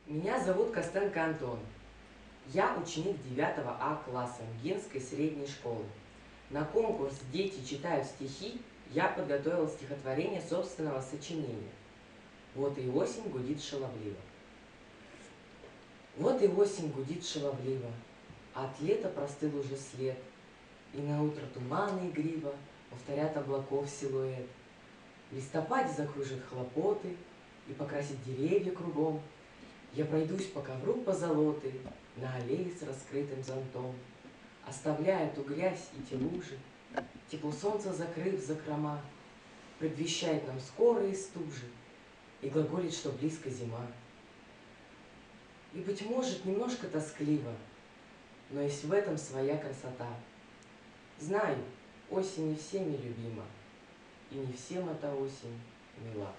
Меня зовут Костенко Антон. Я ученик 9 А класса Мгинской средней школы. На конкурс «Дети читают стихи» я подготовил стихотворение собственного сочинения. Вот и осень гудит шаловливо. Вот и осень гудит шаловливо, а от лета простыл уже след, и наутро туманы игриво повторят облаков силуэт. В листопаде закружат хлопоты и покрасят деревья кругом. Я пройдусь по ковру позолотой на аллее с раскрытым зонтом, оставляя ту грязь и те лужи, тепло солнца закрыв закрома, предвещает нам скорые стужи и глаголит, что близко зима. И, быть может, немножко тоскливо, но есть в этом своя красота. Знаю, осень не всеми любима, и не всем эта осень мила.